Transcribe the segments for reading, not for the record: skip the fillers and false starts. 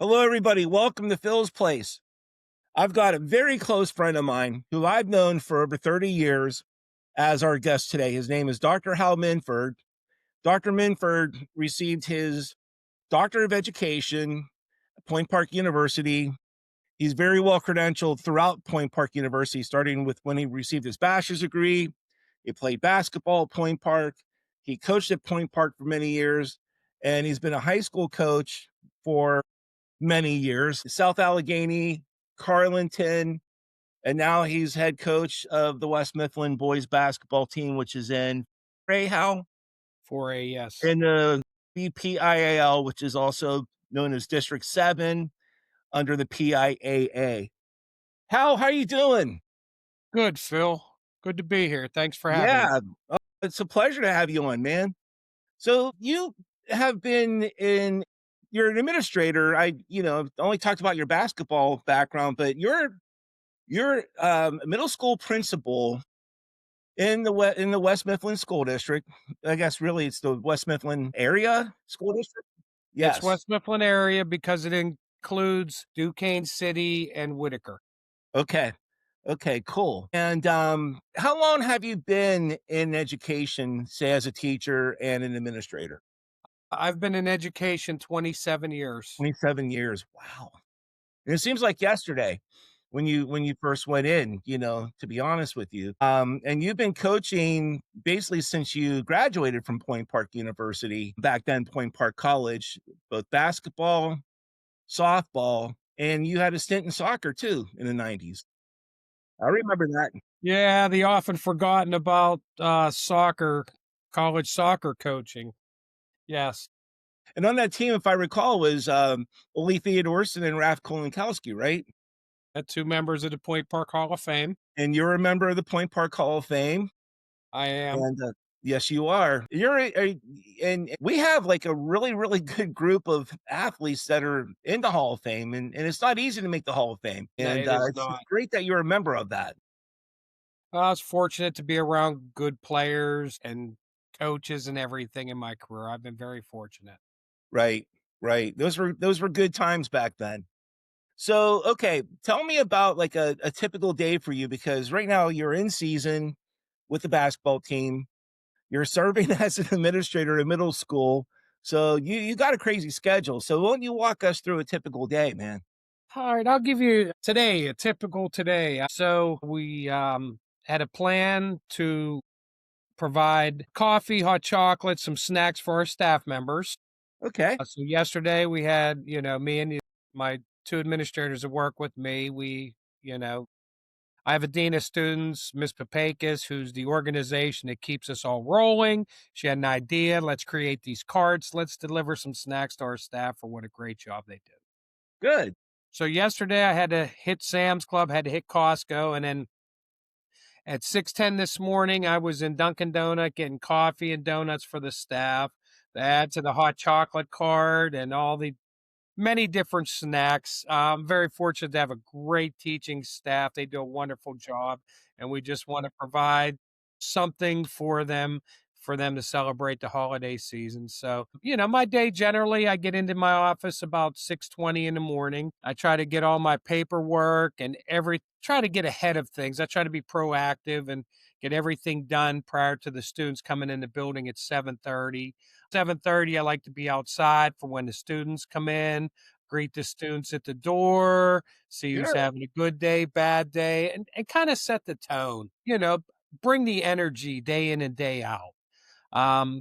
Hello, everybody. Welcome to Phil's Place. I've got a very close friend of mine who I've known for over 30 years as our guest today. His name is Dr. Hal Minford. Dr. Minford received his Doctor of Education at Point Park University. He's very well credentialed throughout Point Park University, starting with when he received his bachelor's degree. He played basketball at Point Park. He coached at Point Park for many years, and he's been a high school coach for many years. South Allegheny, Carlinton, and now he's head coach of the West Mifflin boys basketball team, which is in Hal 4A, yes. in the BPIAL, which is also known as District 7 under the PIAA. How are you doing? Good, Phil. Good to be here. Thanks for having me. Yeah, it's a pleasure to have you on, man. So you have been in you're an administrator. I only talked about your basketball background, but you're a middle school principal in the West Mifflin School District. I guess really it's the West Mifflin area school district. It's Yes. West Mifflin area because it includes Duquesne City and Whitaker. Okay. Okay, cool. And how long have you been in education, say as a teacher and an administrator? I've been in education 27 years. 27 years. Wow. And it seems like yesterday when you first went in, to be honest with you. And you've been coaching basically since you graduated from Point Park University, back then Point Park College, both basketball, softball, and you had a stint in soccer too in the 90s. I remember that. Yeah, the often forgotten about soccer, college soccer coaching. Yes, And on that team, if I recall, was Ole Theodorson and Raf Kolinkowski, right? had two members of the Point Park Hall of Fame. And you're a member of the Point Park Hall of Fame. I am. And, yes, you are. And we have, like, a really, really good group of athletes that are in the Hall of Fame, and it's not easy to make the Hall of Fame, No, and, it is it's not. great that you're a member of that. I was fortunate to be around good players and coaches and everything in my career. I've been very fortunate. Right, right. Those were good times back then. So, okay, tell me about, like, a typical day for you, because right now you're in season with the basketball team. You're serving as an administrator in middle school, so you got a crazy schedule. So why don't you walk us through a typical day, man? All right, I'll give you today, a typical today. So we had a plan to provide coffee, hot chocolate, some snacks for our staff members. Okay, So yesterday we had, me and my two administrators that work with me. You know, I have a dean of students, Miss Papakis, who's the organization that keeps us all rolling. She had an idea. Let's create these carts. Let's deliver some snacks to our staff for what a great job they did. good. So yesterday I had to hit Sam's Club, had to hit Costco, and then at 6:10 this morning I was in Dunkin' Donut getting coffee and donuts for the staff. To add to the hot chocolate cart and all the many different snacks. I'm very fortunate to have a great teaching staff. They do a wonderful job, and we just want to provide something for them to celebrate the holiday season. So, my day generally, I get into my office about 6:20 in the morning. I try to get all my paperwork and try to get ahead of things. I try to be proactive and get everything done prior to the students coming in the building at 7:30. 7:30, I like to be outside for when the students come in, greet the students at the door, see who's Sure. having a good day, bad day, and kind of set the tone, bring the energy day in and day out.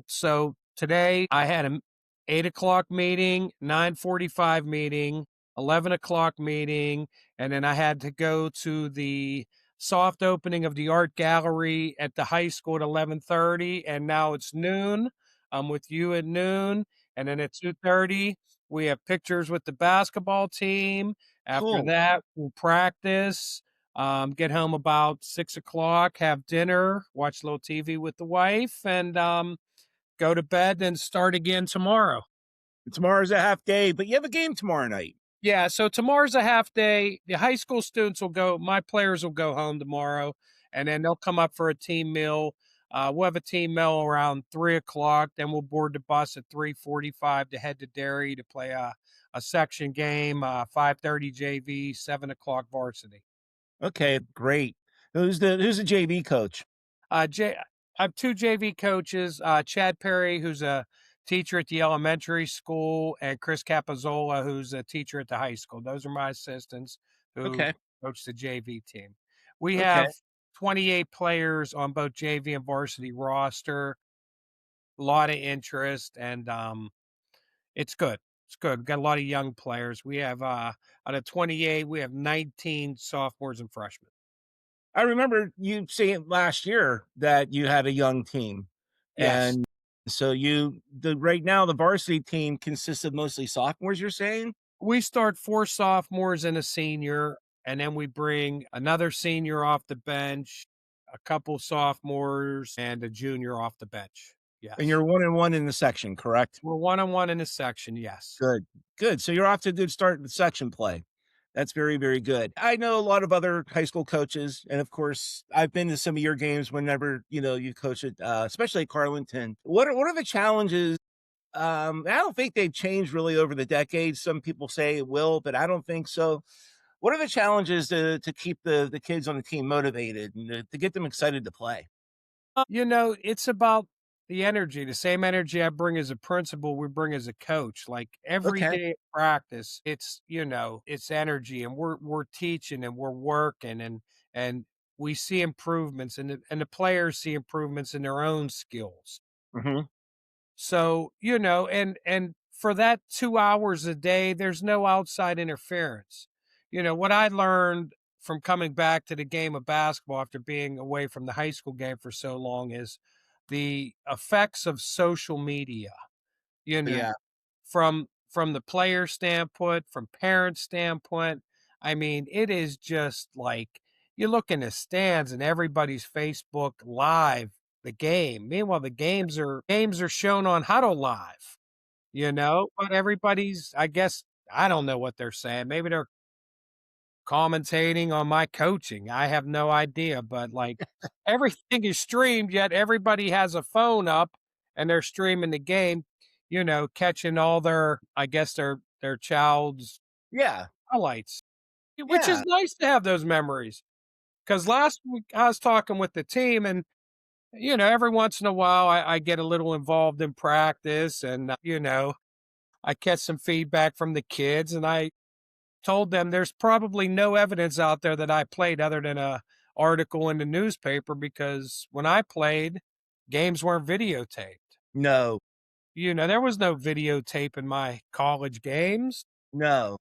So today I had a 8 o'clock meeting, 9:45 meeting, 11 o'clock meeting, and then I had to go to the soft opening of the art gallery at the high school at 11:30, and now it's noon. I'm with you at noon, and then at 2:30 we have pictures with the basketball team. After Cool. that, we'll practice. Get home about 6 o'clock, have dinner, watch a little TV with the wife, and go to bed and start again tomorrow. Tomorrow's a half day, but you have a game tomorrow night. Yeah, so tomorrow's a half day. The high school students will go, my players will go home tomorrow, and then they'll come up for a team meal We'll have a team meal around 3 o'clock. Then we'll board the bus at 3:45 to head to Derry to play a section game. 5:30 JV, 7 o'clock varsity. Okay, great. Who's the JV coach? I have two JV coaches, Chad Perry, who's a teacher at the elementary school, and Chris Capozola, who's a teacher at the high school. Those are my assistants who Okay, coach the JV team. We okay. have 28 players on both JV and varsity roster, a lot of interest, and it's good. It's good. We've got a lot of young players. We have out of 28, we have 19 sophomores and freshmen. I remember you saying last year that you had a young team, Yes. and so right now the varsity team consists of mostly sophomores. You're saying? We start 4 sophomores and a senior, and then we bring another senior off the bench, a couple sophomores, and a junior off the bench. And Yes. you're 1-1 in the section, correct? We're one-on-one in a section, yes. Good, good. So you're off to a good start with section play. That's very, very good. I know a lot of other high school coaches, and of course, I've been to some of your games whenever you coach it, especially at Carlinton. What are the challenges? I don't think they've changed really over the decades. Some people say it will, but I don't think so. What are the challenges to keep the kids on the team motivated and to get them excited to play? It's about the energy, the same energy I bring as a principal, we bring as a coach. Like every Okay. day at practice, it's energy and we're teaching and we're working and we see improvements and the players see improvements in their own skills. Hmm. So, and for that 2 hours a day, there's no outside interference. What I learned from coming back to the game of basketball after being away from the high school game for so long is the effects of social media, you know, Yeah. from the player standpoint, from parent standpoint. I mean, it is just like you look in the stands and everybody's Facebook live the game. Meanwhile, the games are shown on Huddle Live, but everybody's I guess I don't know what they're saying. Maybe they're commentating on my coaching. I have no idea, but like everything is streamed, yet everybody has a phone up and they're streaming the game, catching all I guess their child's Yeah. highlights, which is Yeah. nice to have those memories. Because last week I was talking with the team and every once in a while I get a little involved in practice and I catch some feedback from the kids and I told them there's probably no evidence out there that I played other than a article in the newspaper because when I played, games weren't videotaped. No. There was no videotape in my college games. No.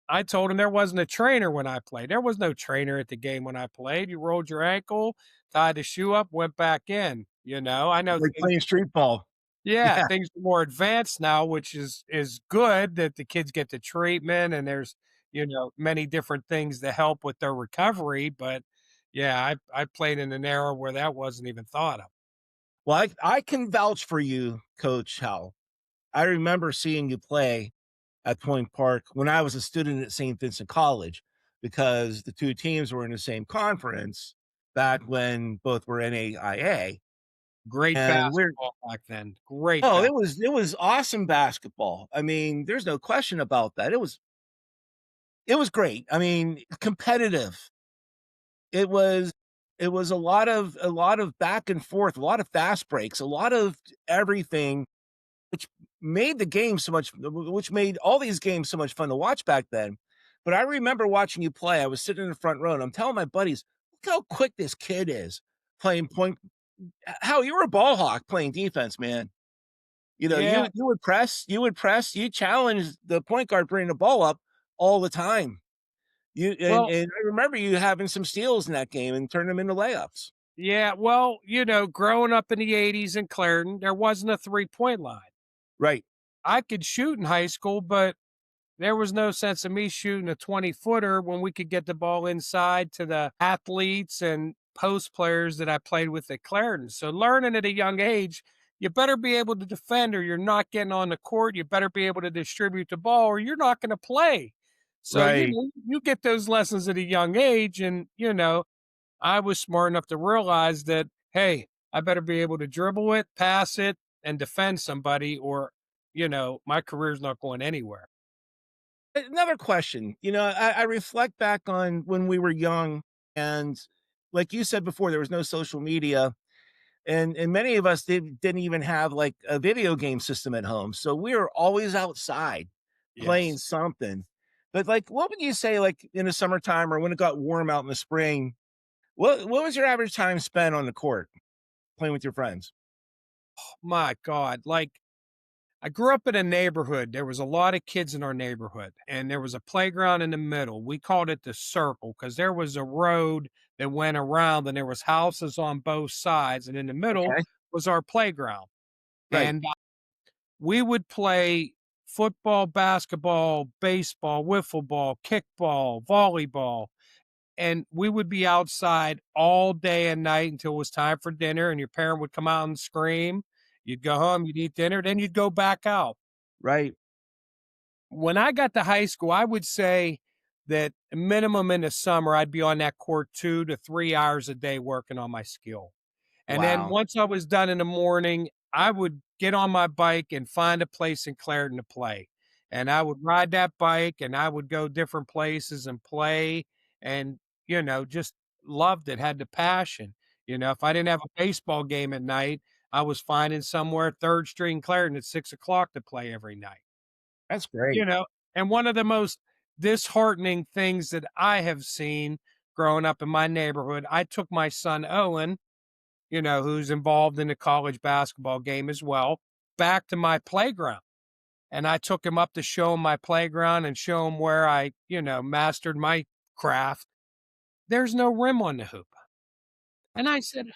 I told him there wasn't a trainer when I played. There was no trainer at the game when I played. You rolled your ankle, tied the shoe up, went back in. I know Like playing street ball. yeah, Yeah. things are more advanced now, which is good that the kids get the treatment and there's, many different things to help with their recovery, but yeah, I played in an era where that wasn't even thought of. Well, I can vouch for you, Coach Hal. I remember seeing you play at Point Park when I was a student at St. Vincent College because the two teams were in the same conference back when both were NAIA. Great And we're basketball back then. Great oh, ba it was awesome basketball. I mean, there's no question about that. It was great. I mean, competitive. It was it was a lot of back and forth, a lot of fast breaks, a lot of everything, which made the game so much which made all these games so much fun to watch back then. But I remember watching you play. I was sitting in the front row and I'm telling my buddies, "Look how quick this kid is playing point." How you were a ball hawk playing defense, man. Yeah, You challenge the point guard bringing the ball up all the time. You and well and I remember you having some steals in that game and turning them into layups. yeah, well, growing up in the '80s in Clarendon, there wasn't a three-point line. Right, I could shoot in high school, but there was no sense of me shooting a 20-footer when we could get the ball inside to the athletes and post players that I played with at Clarendon. So learning at a young age, you better be able to defend or you're not getting on the court. You better be able to distribute the ball or you're not going to play. So, right. you get those lessons at a young age. And, I was smart enough to realize that, hey, I better be able to dribble it, pass it, and defend somebody, or, my career's not going anywhere. Another question, I reflect back on when we were young, and like you said before, there was no social media, and many of us didn't even have, like, a video game system at home, so we were always outside playing Yes. something. But, like, what would you say, like, in the summertime or when it got warm out in the spring, what was your average time spent on the court playing with your friends? My God. Like, I grew up in a neighborhood. There was a lot of kids in our neighborhood, and there was a playground in the middle. We called it the circle because there was a road that went around, and there was houses on both sides, and in the middle Okay. was our playground. Right, And we would play football, basketball, baseball, wiffle ball, kickball, volleyball, and we would be outside all day and night until it was time for dinner, and your parent would come out and scream. You'd go home, you'd eat dinner, then you'd go back out. right. When I got to high school, I would say that minimum in the summer, I'd be on that court 2 to 3 hours a day working on my skill. And then Wow. once I was done in the morning, I would get on my bike and find a place in Clarendon to play. And I would ride that bike and I would go different places and play and, just loved it, had the passion. If I didn't have a baseball game at night, I was finding somewhere 3rd Street in Clarendon at 6 o'clock to play every night. That's You great. know, and one of the most disheartening things that I have seen growing up in my neighborhood, I took my son Owen, who's involved in the college basketball game as well, back to my playground. And I took him up to show him my playground and show him where I, mastered my craft. There's no rim on the hoop. And I said,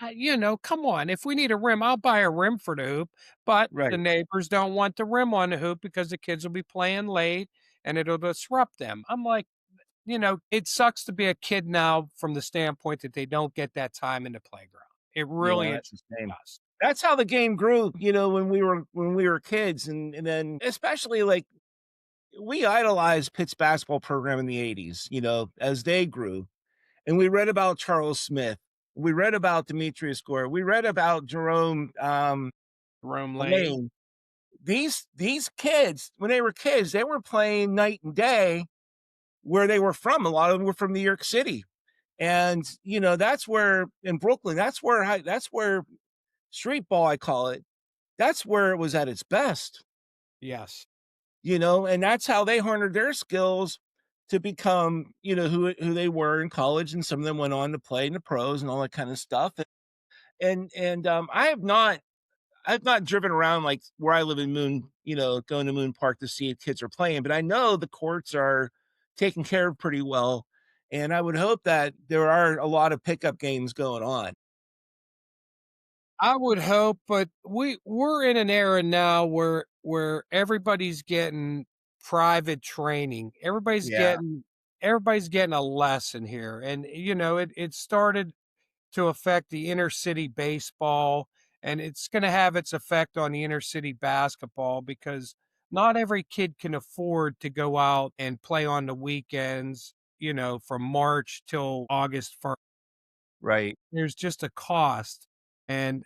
come on. If we need a rim, I'll buy a rim for the hoop. But the Right. neighbors don't want the rim on the hoop because the kids will be playing late and it'll disrupt them. I'm like, it sucks to be a kid now from the standpoint that they don't get that time in the playground. It really Yeah, and that's a truly shame. does. That's how the game grew, when we were kids, and then especially, like, we idolized Pitt's basketball program in the '80s, as they grew, and we read about Charles Smith. We read about Demetrius Gore. We read about Jerome, Jerome Lane. Lane. These kids, when they were kids, they were playing night and day where they were from. A lot of them were from New York City, and, that's where in Brooklyn, that's where street ball, I call it, that's where it was at its best, Yes. and that's how they harnessed their skills to become, who they were in college, and some of them went on to play in the pros and all that kind of stuff. And I've not driven around like where I live in Moon, going to Moon Park to see if kids are playing, but I know the courts are taken care of pretty well. And I would hope that there are a lot of pickup games going on. I would hope, but we're in an era now where everybody's getting private training. Yeah, Everybody's getting a lesson here. And it started to affect the inner city baseball, and it's going to have its effect on the inner city basketball because not every kid can afford to go out and play on the weekends, from March till August 1st. right. There's just a cost. And,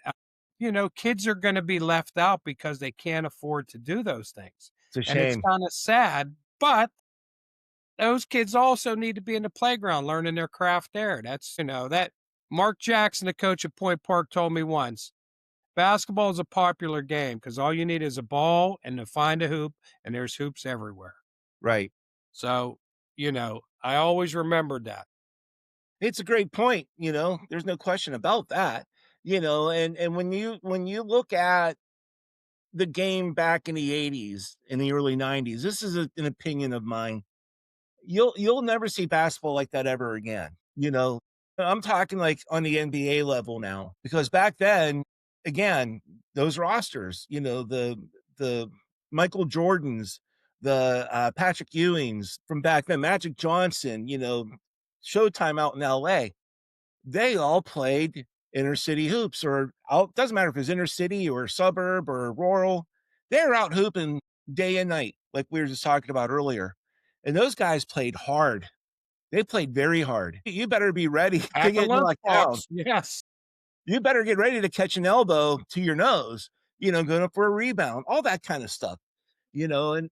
kids are going to be left out because they can't afford to do those things. It's a And it's shame. kind of sad, but those kids also need to be in the playground learning their craft there. That's, that Mark Jackson, the coach at Point Park, told me once basketball is a popular game because all you need is a ball and to find a hoop, and there's hoops everywhere. Right. So, I always remembered that. It's a great point, there's no question about that. And when you look at the game back in the '80s, in the early '90s, this is an opinion of mine. You'll never see basketball like that ever again, I'm talking like on the NBA level now, because back then, again, those rosters, the Michael Jordans, the Patrick Ewings from back then, Magic Johnson, Showtime out in LA, they all played inner city hoops, or out, doesn't matter if it's inner city or suburb or rural, they're out hooping day and night, like we were just talking about earlier. And those guys played hard. They played very hard. You better be ready to Pack a get lunchbox. knocked down. Yes. you better get ready to catch an elbow to your nose, going up for a rebound, all that kind of stuff, and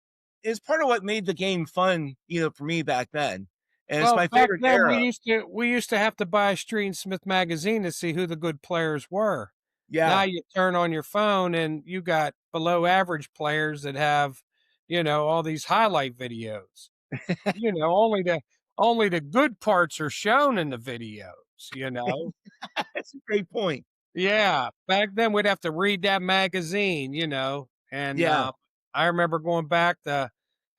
it's part of what made the game fun, for me back then. And it's Well, my back favorite then, era. we used to have to buy Street and Smith magazine to see who the good players were. Now Yeah. you turn on your phone and you got below average players that have, all these highlight videos. Only the good parts are shown in the videos, you know? That's a great point. Yeah, back then we'd have to read that magazine, and, Yeah. I remember going back to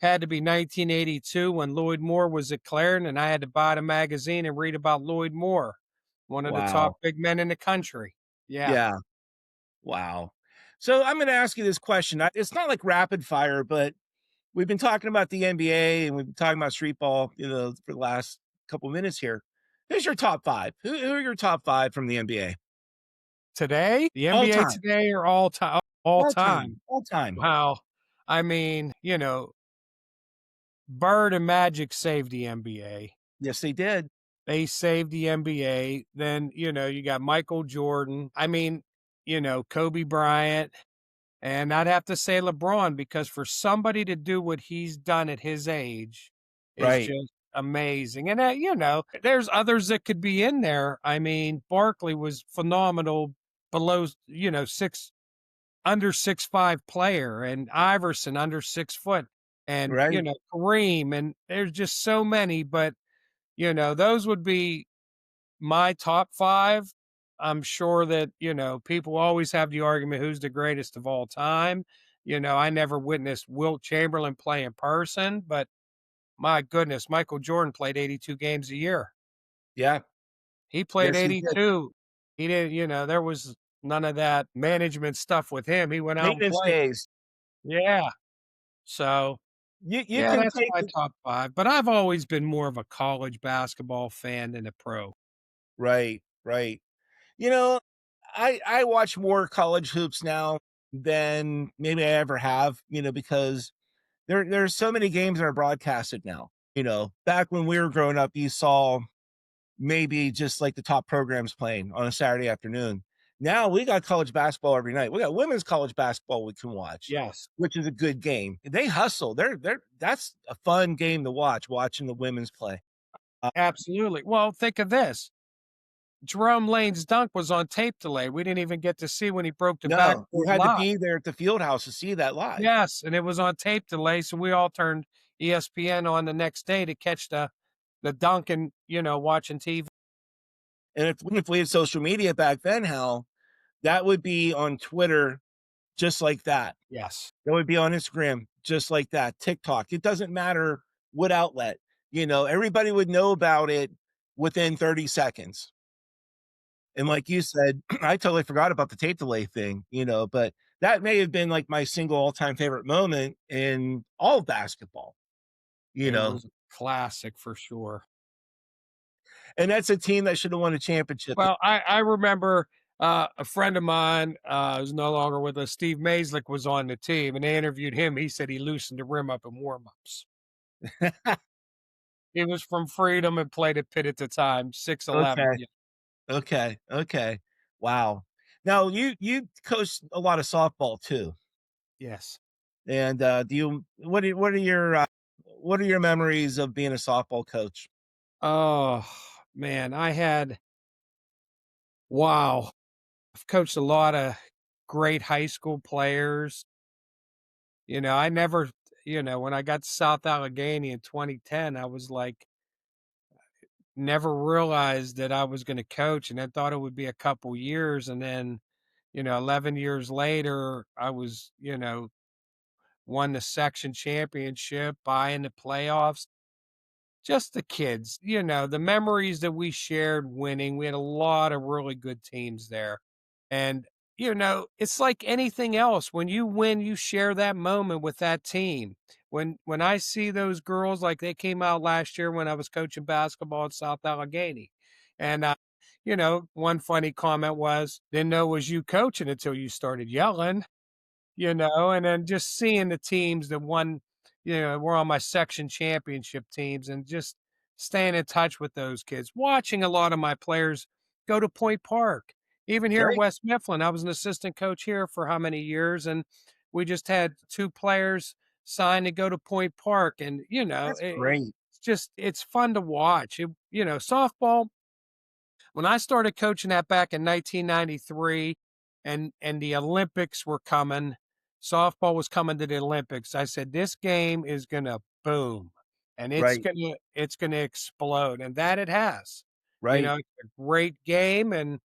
had to be 1982 when Lloyd Moore was declared, and I had to buy the magazine and read about Lloyd Moore, one of the top Wow. big men in the country. Yeah. Yeah. Wow. So I'm going to ask you this question. It's not like rapid fire, but we've been talking about the NBA and we've been talking about street ball, for the last couple minutes here. Who's your top five? Who are your top five from the NBA? Today? The All NBA time. today or all All time. time? All time. Wow. I mean, Bird and Magic saved the NBA. Yes, they did. They saved the NBA. Then, you got Michael Jordan. I mean, Kobe Bryant. And I'd have to say LeBron because for somebody to do what he's done at his age is Right. just amazing. And, there's others that could be in there. I mean, Barkley was phenomenal below, under 6'5" player, and Iverson under 6 foot, and, Right. Kareem. And there's just so many, but, those would be my top 5. I'm sure that, people always have the argument, who's the greatest of all time? I never witnessed Wilt Chamberlain play in person, but my goodness, Michael Jordan played 82 games a year. Yeah. He played Yes, he did. 82. He didn't, there was none of that management stuff with him. He went out and Maintenance played. days. Yeah. So, You yeah, can that's take my it. top 5, but I've always been more of a college basketball fan than a pro. Right. Right. You know, I watch more college hoops now than maybe I ever have, because there's so many games that are broadcasted now. Back when we were growing up, you saw maybe just like the top programs playing on a Saturday afternoon. Now we got college basketball every night. We got women's college basketball we can watch, Yes. which is a good game. They hustle. They're that's a fun game to watch, watching the women's play. Uh, Absolutely. Well, think of this. Jerome Lane's dunk was on tape delay. We didn't even get to see when he broke the no, you backboard had to live. be there at the field house to see that live. Yes, and it was on tape delay, so we all turned ESPN on the next day to catch the dunk and, watching TV. And if we had social media back then, Hal, that would be on Twitter just like that. Yes. That would be on Instagram just like that. TikTok. It doesn't matter what outlet. Everybody would know about it within 30 seconds. And like you said, I totally forgot about the tape delay thing, but that may have been like my single all-time favorite moment in all of basketball, you It know. was a classic for sure. And that's a team that should have won a championship. Well, I remember, a friend of mine, who's no longer with us, Steve Maislick, was on the team, and they interviewed him. He said he loosened the rim up in warm-ups. He was from Freedom and played at Pitt at the time, 6'11". Okay. Yeah. Okay. Okay. Wow. Now you coached a lot of softball too. Yes. And do you what are your memories of being a softball coach? Oh, man, wow. I've coached a lot of great high school players. I never, when I got to South Allegheny in 2010, I was like, never realized that I was gonna coach, and I thought it would be a couple years, and then, 11 years later, I was, won the section championship, in the playoffs. Just the kids, the memories that we shared winning. We had a lot of really good teams there. And, it's like anything else. When you win, you share that moment with that team. When I see those girls, like they came out last year when I was coaching basketball at South Allegheny. And one funny comment was, didn't know it was you coaching until you started yelling. And then just seeing the teams that won, were on my section championship teams and just staying in touch with those kids, watching a lot of my players go to Point Park. Even here at Great. West Mifflin, I was an assistant coach here for how many years, and we just had 2 players sign to go to Point Park, and, That's great. it's just it's fun to watch. Softball, when I started coaching that back in 1993 and the Olympics were coming, softball was coming to the Olympics, I said, "This game is gonna boom, and Right. it's gonna explode," and that it has. Right. It's a great game, and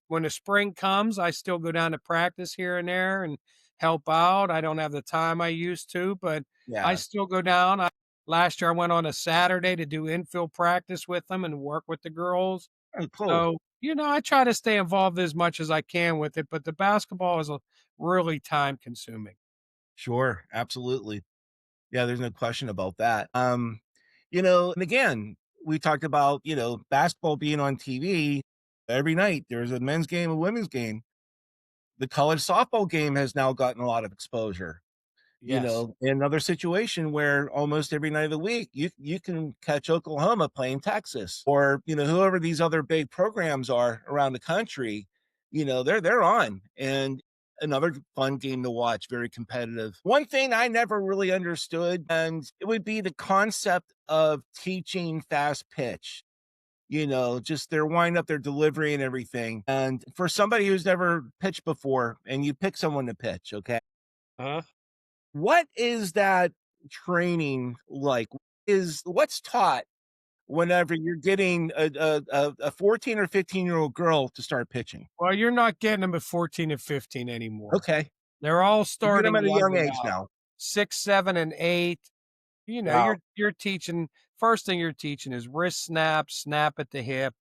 when the spring comes, I still go down to practice here and there and help out. I don't have the time I used to, but I Yeah. still go down. Last year, I went on a Saturday to do infield practice with them and work with the girls. Oh, cool. So, I try to stay involved as much as I can with it, but the basketball is a really time consuming. Sure. Absolutely. Yeah, there's no question about that. And again, we talked about, basketball being on TV every night. There's a men's game, a women's game. The college softball game has now gotten a lot of exposure. Yes. In another situation where almost every night of the week you can catch Oklahoma playing Texas or whoever these other big programs are around the country, they're on and another fun game to watch, very competitive. One thing I never really understood and it would be the concept of teaching fast pitch. Just their wind up, their delivery and everything. And for somebody who's never pitched before and you pick someone to pitch, okay? Uh-huh. What is that training like? Is what's taught whenever you're getting a 14 or 15-year-old girl to start pitching? Well, you're not getting them at 14 and 15 anymore. Okay. They're all You get them starting at a young younger age now, now. 6, 7, and 8. Wow. You're teaching first thing you're teaching is wrist snap, snap at the hip,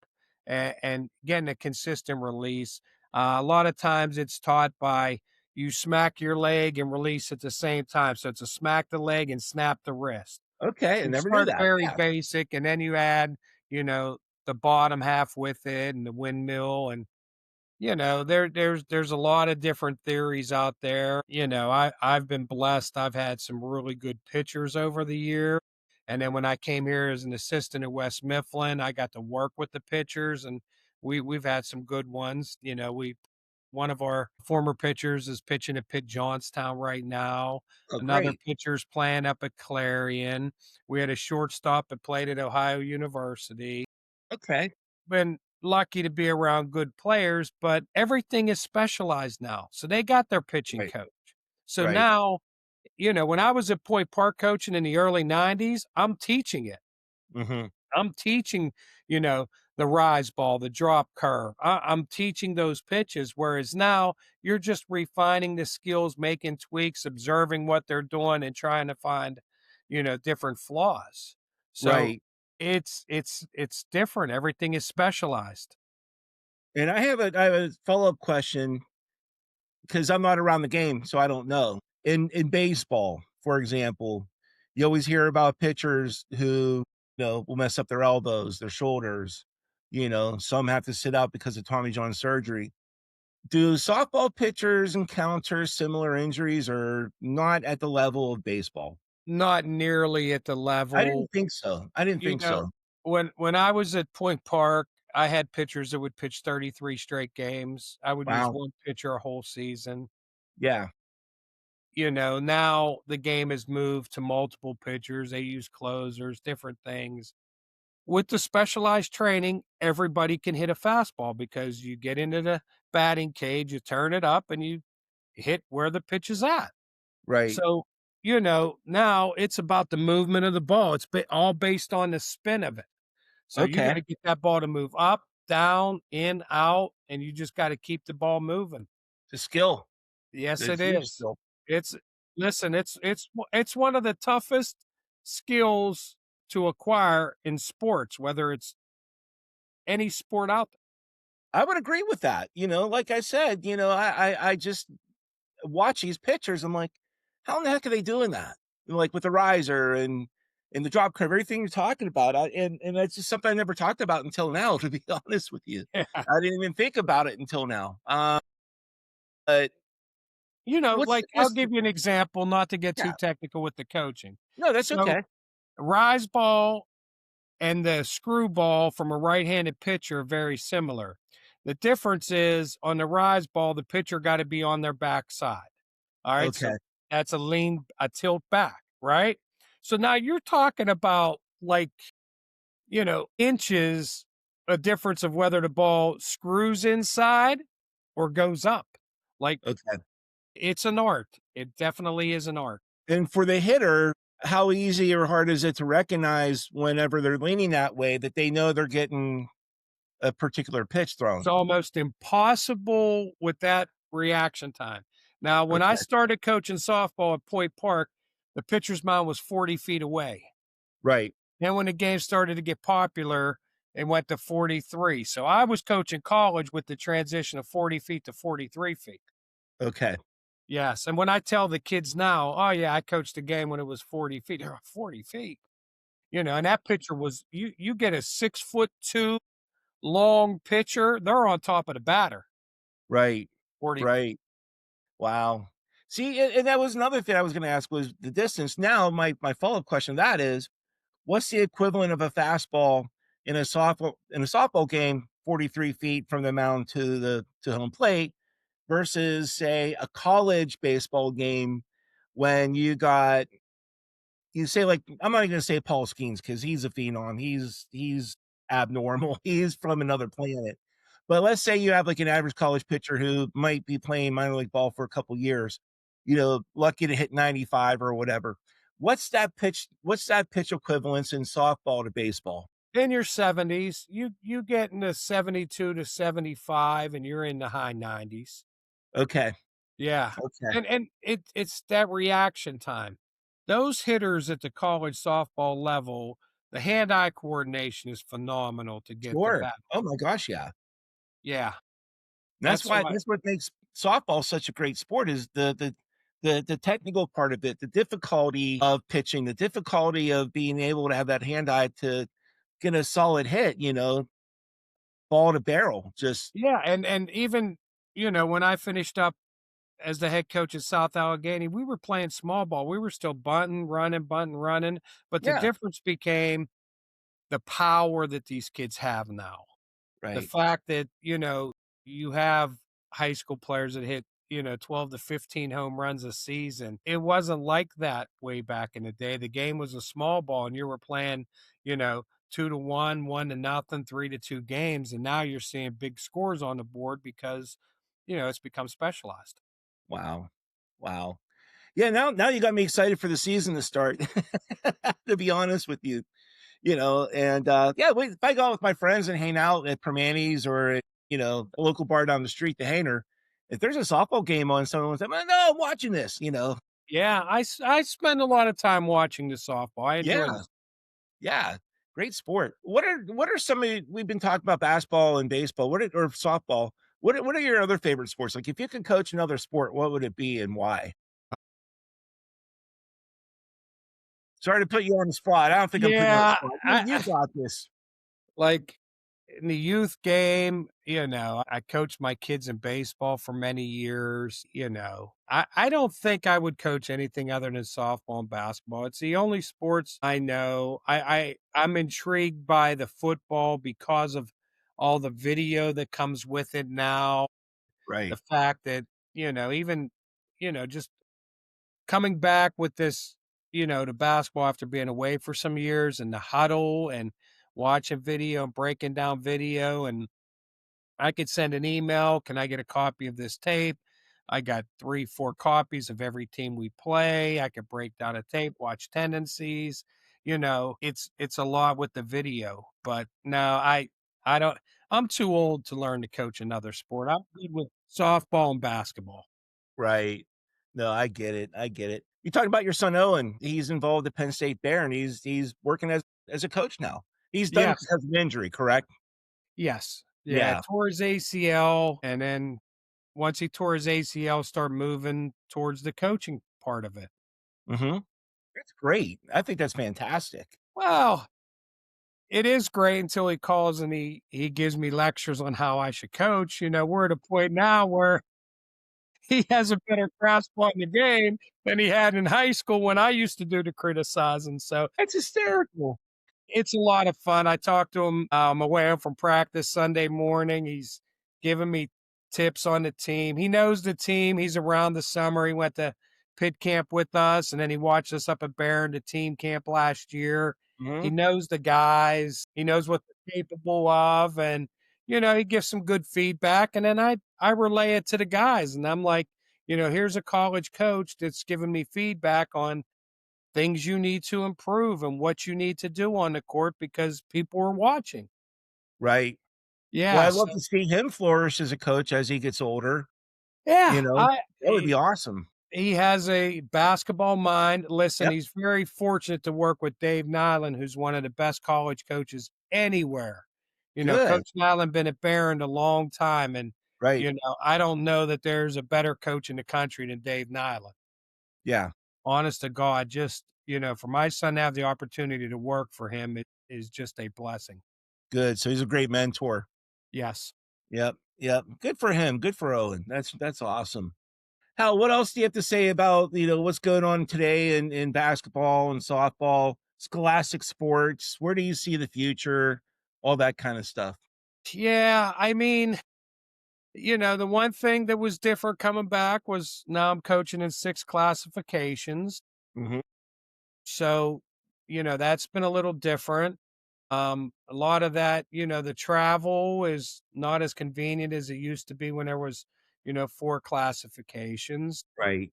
and getting a consistent release. A lot of times it's taught by you smack your leg and release at the same time. So it's a smack the leg and snap the wrist. Okay, I So you never knew start that. very Yeah. basic, and then you add, you know, the bottom half with it and the windmill and there's a lot of different theories out there. I've been blessed. I've had some really good pitchers over the year. And then when I came here as an assistant at West Mifflin, I got to work with the pitchers and we've had some good ones. We one of our former pitchers is pitching at Pitt Johnstown right now. Oh, Another great. pitcher's playing up at Clarion. We had a shortstop that played at Ohio University. Okay. Been lucky to be around good players, but everything is specialized now. So they got their pitching Right. coach. So Right. now, when I was at Point Park coaching in the early 90s, I'm teaching it. Mhm. I'm teaching, you know, the rise ball, the drop curve. I'm teaching those pitches. Whereas now you're just refining the skills, making tweaks, observing what they're doing, and trying to find, different flaws. So it's different. Everything is specialized. And I have a follow-up question because I'm not around the game, so I don't know. In baseball, for example, you always hear about pitchers who, will mess up their elbows, their shoulders. Some have to sit out because of Tommy John surgery. Do softball pitchers encounter similar injuries or not at the level of baseball? Not nearly at the I level, didn't think so. I didn't you think know, so. when I was at Point Park, I had pitchers that would pitch 33 straight games. I would use Wow. one pitcher a whole season. Yeah. Now the game has moved to multiple pitchers. They use closers, different things. With the specialized training, everybody can hit a fastball because you get into the batting cage, you turn it up, and you hit where the pitch is at. Right. So, now it's about the movement of the ball. It's all based on the spin of it. So you Okay. gotta get that ball to move up, down, in, out, and you just gotta keep the ball moving. It's a skill. Yes, it It's a huge is. skill. It's listen, it's one of the toughest skills to acquire in sports, whether it's any sport out there. I would agree with that. Like I said, I just watch these pictures. I'm like, how in the heck are they doing that? Like with the riser and the drop curve, everything you're talking about. And that's just something I never talked about until now, to be honest with you. Yeah. I didn't even think about it until now. But what's Like, I'll what's give you an example, not to get too yeah. technical with the coaching. No, that's So, okay. rise ball and the screwball from a right-handed pitcher are very similar. The difference is on the rise ball, the pitcher got to be on their backside. All right. So Okay. that's a tilt back, right? So now you're talking about like, inches, a difference of whether the ball screws inside or goes up. Like Okay. it's an art. It definitely is an art. And for the hitter, how easy or hard is it to recognize whenever they're leaning that way that they know they're getting a particular pitch It's thrown? almost impossible with that reaction time. Now, when I Okay. started coaching softball at Point Park, the pitcher's mound was 40 feet away. Right. Then when the game started to get popular, it went to 43. So I was coaching college with the transition of 40 feet to 43 feet. Okay. Yes. And when I tell the kids now, oh, yeah, I coached a game when it was 40 feet, they're like, 40 feet. And that pitcher was, you get a 6'2" long pitcher, they're on top of the batter. Right. 40. Right. Wow. See, and that was another thing I was gonna ask was the distance. Now, my follow-up question to that is, what's the equivalent of a fastball in a softball game, 43 feet from the mound to home plate versus, say, a college baseball game when you say, like, I'm not even gonna say Paul Skeens because he's a phenom. He's abnormal. He's from another planet. But let's say you have, like, an average college pitcher who might be playing minor league ball for a couple years, lucky to hit 95 or whatever. What's that pitch equivalence in softball to baseball? In your 70s, you get into 72 to 75 and you're in the high 90s. Okay, Yeah. okay. And it's that reaction time. Those hitters at the college softball level, the hand-eye coordination is phenomenal to get the Sure. bat. Oh my gosh, yeah. Yeah. That's That's why why that's what makes softball such a great sport is the technical part of it, the difficulty of pitching, the difficulty of being able to have that hand-eye to get a solid hit, ball to barrel, just yeah, and even, when I finished up as the head coach at South Allegheny, we were playing small ball. We were still bunting, running, but the yeah, difference became the power that these kids have now. The right. fact that, you have high school players that hit, 12 to 15 home runs a season. It wasn't like that way back in the day. The game was a small ball and you were playing, you know, 2-1, 1-0, 3-2 games. And now you're seeing big scores on the board because, it's become specialized. Wow. Wow. Yeah, now you got me excited for the season to start, to be honest with you. Yeah, if I go out with my friends and hang out at Permanis or at, a local bar down the street, the Hanger, if there's a softball game on, someone's like, "No, I'm watching this." Yeah, I spend a lot of time watching the softball. I enjoy Yeah, this. yeah, great sport. What are some of we've been talking about basketball and baseball, or softball. What are your other favorite sports? Like, if you could coach another sport, what would it be and why? Sorry to put you on the spot. I don't think I'm putting you on the Yeah, spot. You got this. like in the youth game, I coached my kids in baseball for many years. I don't think I would coach anything other than softball and basketball. It's the only sports I know. I'm intrigued by the football because of all the video that comes with it now. The Right. fact that, even, just coming back with this, to basketball after being away for some years and the huddle and watching video and breaking down video. And I could send an email. Can I get a copy of this tape? I got 3, 4 copies of every team we play. I could break down a tape, watch tendencies. It's a lot with the video. But no, I don't. I'm too old to learn to coach another sport. I'm good with softball and basketball. Right. No, I get it, I get it. You talked about your son Owen. He's involved at Penn State Bear, and he's working as a coach now. He's done Yes. because of an injury, correct? Yes. Yeah, Yeah. tore his ACL, and then once he tore his ACL, start moving towards the coaching part of it. Mhm. That's great. I think that's fantastic. Well, it is great until he calls and he gives me lectures on how I should coach. We're at a point now where he has a better grasp on the game than he had in high school when I used to do the criticizing, so That's hysterical. it's a lot of fun. I talk to him, away from practice Sunday morning. giving me tips on the team. He knows the team. He's around the summer. He went to pit camp with us, and then he watched us up at Barron to team camp last year. He Mhm. knows the guys. He knows what they're capable of, and he gives some good feedback. And then I relay it to the guys, and I'm like, here's a college coach that's giving me feedback on things you need to improve and what you need to do on the court because people are watching. Right. Well, Yeah, I'd love so to see him flourish as a coach as he gets older, yeah, you know? I That would be awesome. he has a basketball mind. Listen, Yep. he's very fortunate to work with Dave Nyland, who's one of the best college coaches anywhere. Good. Coach Nyland been at Barron a long time, and Right. I don't know that there's a better coach in the country than Dave Nyland. Yeah. Honest to God, just for my son to have the opportunity to work for him, it is just a blessing. Good. So he's a great mentor. Yes. Yep. Yep. Good for him. Good for Owen. That's awesome. Hal, what else do you have to say about, what's going on today in basketball and softball, scholastic sports? Where do you see the future? All that kind of stuff. Yeah, I mean, the one thing that was different coming back was now I'm coaching in 6 classifications. Mhm. So, that's been a little different. A lot of that, the travel is not as convenient as it used to be when there was, 4 classifications. Right.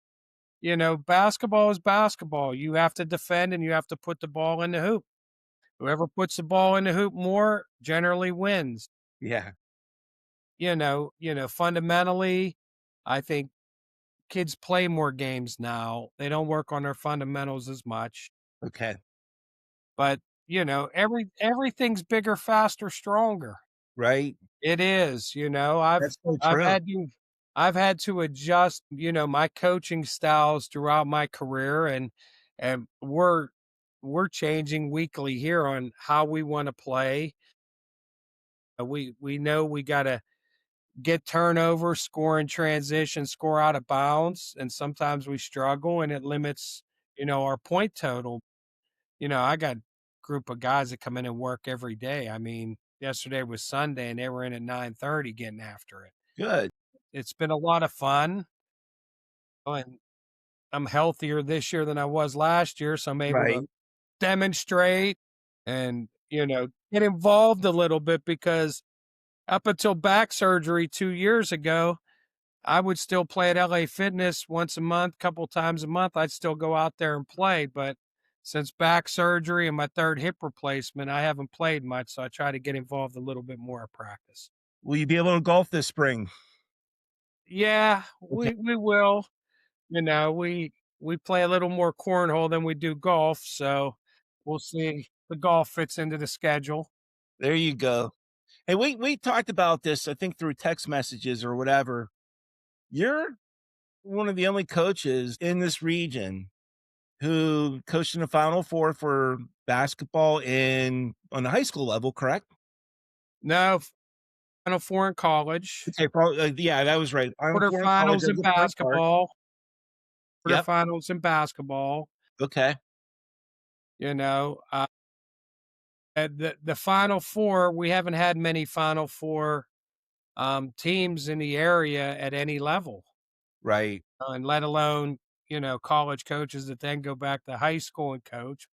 Basketball is basketball. You have to defend and you have to put the ball in the hoop. Whoever puts the ball in the hoop more generally wins. Yeah. Fundamentally, I think kids play more games now. They don't work on their fundamentals as much, Okay. but everything's bigger, faster, stronger. Right. It is, I've That's so I've true. had to I've had to adjust, my coaching styles throughout my career and we're changing weekly here on how we want to play. We know we got to get turnover, score in transition, score out of bounds, and sometimes we struggle and it limits, our point total. I got a group of guys that come in and work every day. I mean, yesterday was Sunday and they were in at 9:30 getting after it. Good. It's been a lot of fun, and I'm healthier this year than I was last year, so I'm able to Right. demonstrate and, get involved a little bit because up until back surgery 2 years ago, I would still play at LA Fitness once a month, couple times a month. I'd still go out there and play, but since back surgery and my 3rd hip replacement, I haven't played much, so I try to get involved a little bit more at practice. Will you be able to golf this spring? Yeah, Okay. we will. We play a little more cornhole than we do golf, so we'll see. The golf fits into the schedule. There you go. Hey, we talked about this, I think, through text messages or whatever. You're one of the only coaches in this region who coached in the Final Four for basketball on the high school level, correct? No, Final Four in college, Okay, yeah, that was right. Final Four in college, quarterfinals that in was the first part. basketball, Yep. quarterfinals in basketball. Okay. You know, the Final Four, we haven't had many Final Four teams in the area at any level, Right. and let alone college coaches that then go back to high school and coach.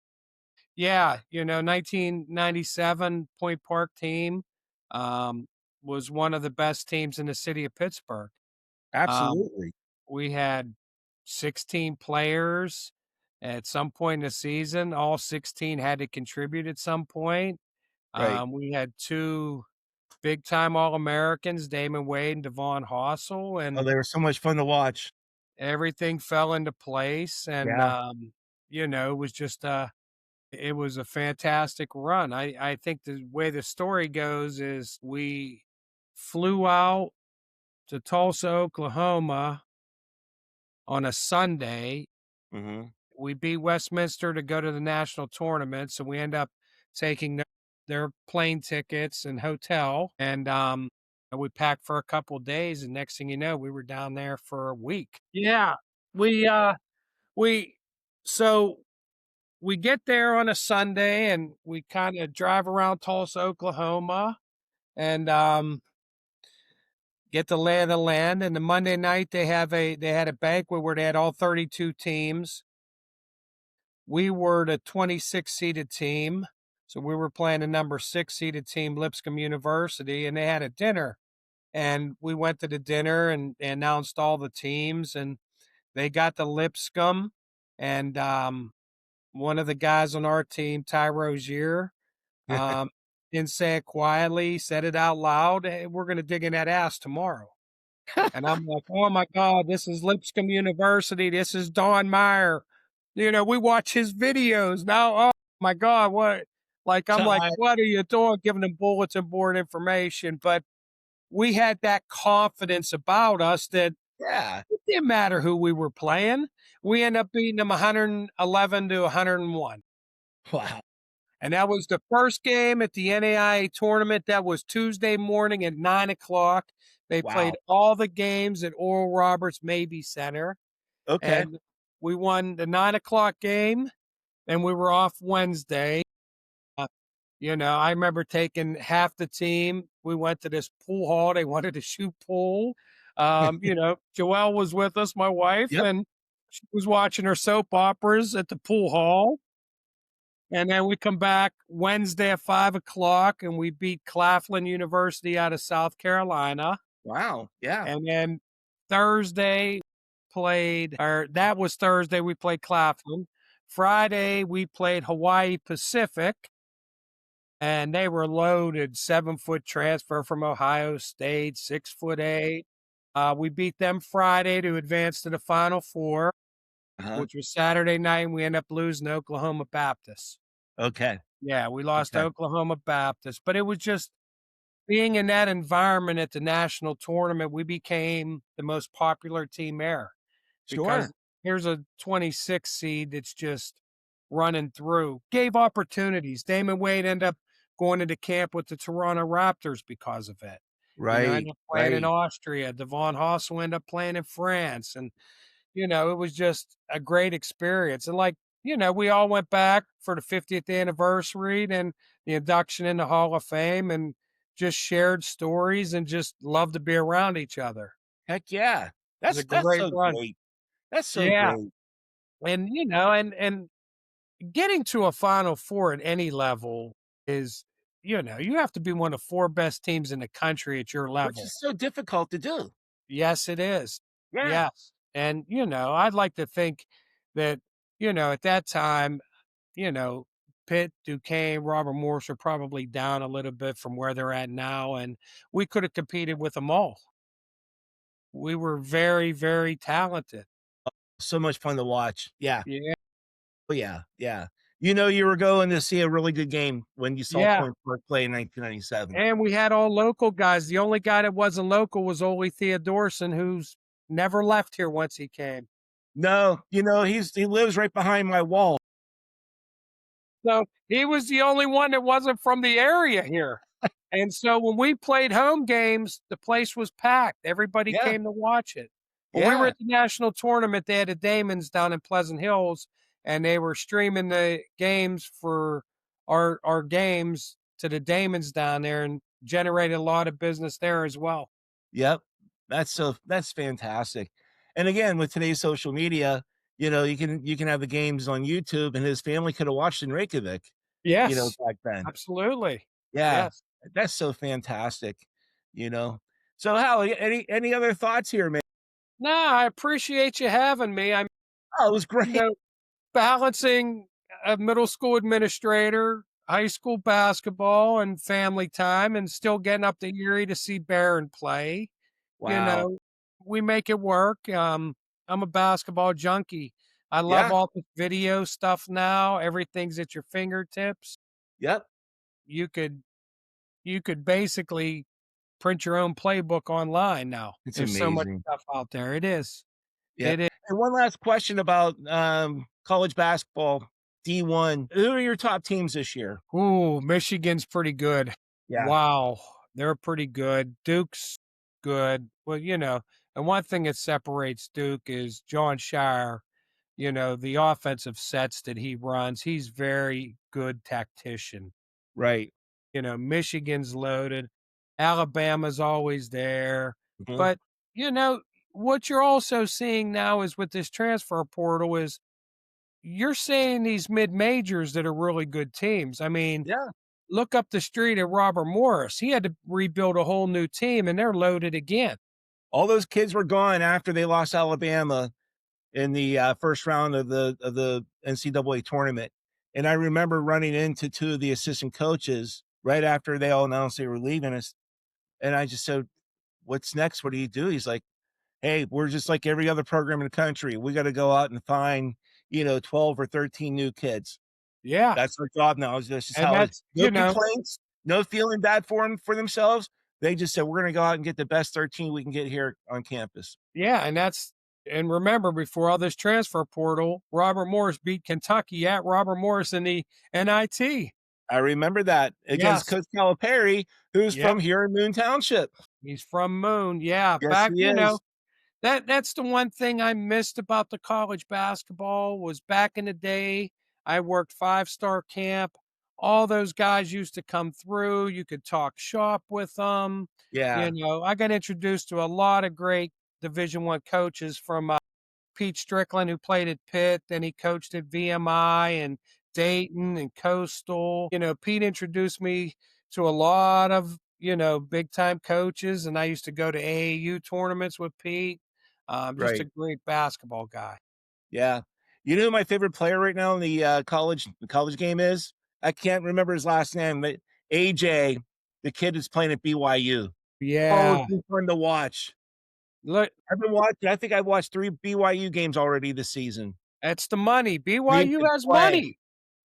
Yeah, 1997 Point Park team, um, was one of the best teams in the city of Pittsburgh. Um, Absolutely. we had 16 players at some point in the season. All 16 had to contribute at some point. Right. We had 2 big time All-Americans, Damon Wade and Devon Hossel, Oh, and they were so much fun to watch. everything fell into place. And, Yeah. it was just it was a fantastic run. I think the way the story goes is we flew out to Tulsa, Oklahoma on a Sunday. Mhm. We beat Westminster to go to the national tournament, so we end up taking their plane tickets and hotel, and we packed for a couple days, and next thing you know, we were down there for a week. Yeah, we, we so we get there on a Sunday, and we kinda drive around Tulsa, Oklahoma, and, get the lay of the land. And the Monday night they had a banquet where they had all 32 teams. We were the 26 seeded team. So we were playing the number 6 seeded team, Lipscomb University, and they had a dinner. And we went to the dinner and they announced all the teams, and they got the Lipscomb. And one of the guys on our team, Ty Rozier, um, didn't say it quietly, said it out loud. Hey, we're going to dig in that ass tomorrow. And I'm like, oh my God, this is Lipscomb University. This is Don Meyer. You know, we watch his videos now. Oh my God, what? Like, I'm So like, what are you doing? Giving them bulletin board information. But we had that confidence about us that yeah. it didn't matter who we were playing. We ended up beating them 111 to 101. Wow. And that was the first game at the NAIA tournament. That was Tuesday morning at 9 o'clock. They Wow. played all the games at Oral Roberts Mabee Center. Okay. And we won the 9 o'clock game, and we were off Wednesday. Uh, you know, I remember taking half the team. We went to this pool hall. They wanted to shoot pool. You know, Joelle was with us, my wife, Yep. and she was watching her soap operas at the pool hall. And then we come back Wednesday at 5 o'clock and we beat Claflin University out of South Carolina. Wow. Yeah. And then Thursday or that was Thursday, we played Claflin. Friday, we played Hawaii Pacific, and they were loaded, 7-foot transfer from Ohio State, 6'8". We beat them Friday to advance to the Final Four, Uh-huh. which was Saturday night, and we ended up losing to Oklahoma Baptist. Okay. Yeah, we lost to Okay. Oklahoma Baptist, but it was just being in that environment at the national tournament, we became the most popular team there Sure. because here's a 26 seed that's just running through. Gave opportunities. Damon Wade ended up going into camp with the Toronto Raptors because of it. You know, Right. ended up playing in Right. Austria. Devon Hossel ended up playing in France. And you know, it was just a great experience. And like, you know, we all went back for the 50th anniversary and the induction in the Hall of Fame and just shared stories and just loved to be around each other. Heck yeah. It was a That's great so run. great. That's so Yeah. great. And you know, and getting to a Final Four at any level is, you know, you have to be one of 4 best teams in the country at your Which level. is so difficult to do. Yes, it is. Yeah. Yes. And, you know, I'd like to think that, you know, at that time, you know, Pitt, Duquesne, Robert Morris are probably down a little bit from where they're at now, and we could have competed with them all. We were very, very talented. So much fun to watch. Yeah. Yeah. Oh, yeah. Yeah. You know, you were going to see a really good game when you saw Yeah. Point Park play in 1997. And we had all local guys. The only guy that wasn't local was Ole Theodorson, who's never left here once he came. No, you know, he lives right behind my wall. So he was the only one that wasn't from the area here. And so when we played home games, the place was packed. Everybody Yeah. came to watch it. When we were Yeah. at the national tournament, they had the Damons down in Pleasant Hills, and they were streaming the games for our games to the Damons down there and generated a lot of business there as well. Yep. That's fantastic. And again, with today's social media, you know, you can have the games on YouTube and his family could have watched in Reykjavik, you know, Yes, back then. absolutely. Yeah. Yes. That's so fantastic, you know. So Hal, any other thoughts here, man? No, I appreciate you having me. I'm, Oh, it was you great. know, balancing a middle school administrator, high school basketball, and family time, and still getting up to Erie to see Barron play. You Wow. know, we make it work. I'm a basketball junkie. I love Yeah. all the video stuff now. Everything's at your fingertips. Yep. You could basically print your own playbook online now. It's There's so much amazing. stuff out there. It is. Yep. It is. And one last question about college basketball, D1. Who are your top teams this year? Ooh, Michigan's pretty good. Yeah. Wow, they're pretty good. Duke's good. Well, you know, and one thing that separates Duke is John Shire, you know, the offensive sets that he runs. He's very good tactician. Right. You know, Michigan's loaded. Alabama's always there. Mhm. But, you know, what you're also seeing now is with this transfer portal is you're seeing these mid majors that are really good teams. I mean, Yeah. look up the street at Robert Morris. He had to rebuild a whole new team and they're loaded again. All those kids were gone after they lost Alabama in the, first round of the NCAA tournament, and I remember running into 2 of the assistant coaches right after they all announced they were leaving us, and I just said, "What's next? What do you do?" He's like, "Hey, we're just like every other program in the country. We gotta go out and find, 12 or 13 new kids. Yeah. That's our job now." That's just And how it that's, no complaints, no feeling bad for them for themselves. They just said, "We're gonna go out and get the best 13 we can get here on campus." yeah, and remember before all this transfer portal, Robert Morris beat Kentucky at Robert Morris in the NIT. I remember that against Yes. Coach Calipari, who's Yep. from here in Moon Township. He's from Moon. Yeah. Yes, Back, he is. that's the one thing I missed about the college basketball was back in the day, I worked five-star camp. All those guys used to come through. You could talk shop with them. Yeah, I got introduced to a lot of great Division One coaches from Pete Strickland, who played at Pitt, then he coached at VMI and Dayton and Coastal. Pete introduced me to a lot of, big time coaches, and I used to go to AAU tournaments with Pete. Just a right. great basketball guy. Yeah. You know who my favorite player right now in the, college game is? I can't remember his last name, but AJ, the kid that's playing at BYU. Oh, it's Yeah. been fun to watch. Look, I think I've watched 3 BYU games already this season. that's the money. The BYU kid has play. money.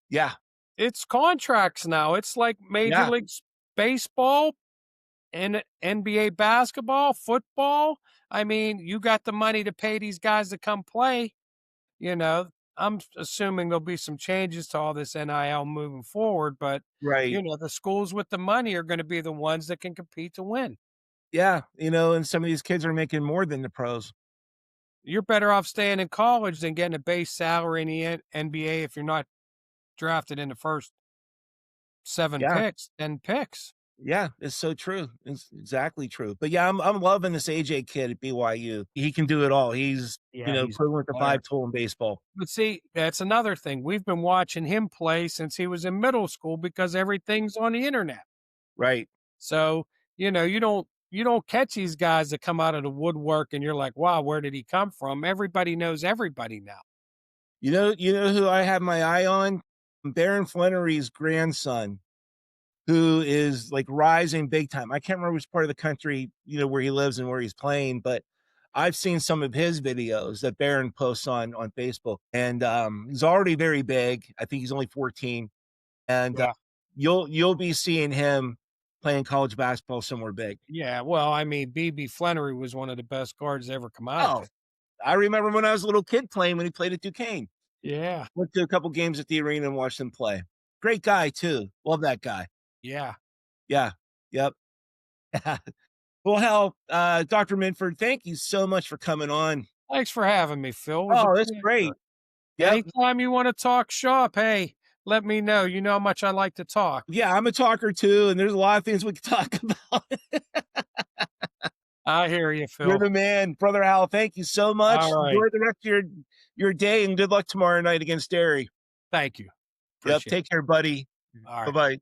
Yeah, It's contracts now. It's like Major yeah, League Baseball and NBA basketball, football. I mean, you got the money to pay these guys to come play. You know, I'm assuming there'll be some changes to all this NIL moving forward, but right. the schools with the money are going to be the ones that can compete to win. Yeah, and some of these kids are making more than the pros. You're better off staying in college than getting a base salary in the NBA if you're not drafted in the first seven Yeah. picks, 10 picks. Yeah, it's so true. It's exactly true. But yeah, I'm loving this AJ kid at BYU. He can do it all. He's, Yeah, he's a equivalent to player. 5 tool in baseball. But see, that's another thing. We've been watching him play since he was in middle school because everything's on the internet. Right. So, you don't catch these guys that come out of the woodwork and you're like, "Wow, where did he come from?" Everybody knows everybody now. You know who I have my eye on? Baron Flannery's grandson, who is like rising big time. I can't remember which part of the country, where he lives and where he's playing, but I've seen some of his videos that Baron posts on Facebook, and he's already very big. I think he's only 14, and Yeah. you'll be seeing him playing college basketball somewhere big. Yeah, well, I mean, BB Flannery was one of the best guards to ever come out of Oh, Pitt. I remember when I was a little kid playing when he played at Duquesne. Yeah, Went to a couple games at the arena and watched him play. Great guy too. Love that guy. yeah. Yeah. Yep. Well, Hal, Dr. Minford, thank you so much for coming on. Thanks for having me, Phil. It was a Oh, that's pleasure. great. Yep. Anytime you wanna talk shop, hey, let me know. You know how much I like to talk. Yeah, I'm a talker too, and there's a lot of things we can talk about. I hear you, You're Phil. the man, brother Hal. Thank you so much. Alright. Enjoy the rest of your day, and good luck tomorrow night against Derry. Thank you. Yep. Appreciate Take care, buddy. it. Alright. Bye bye.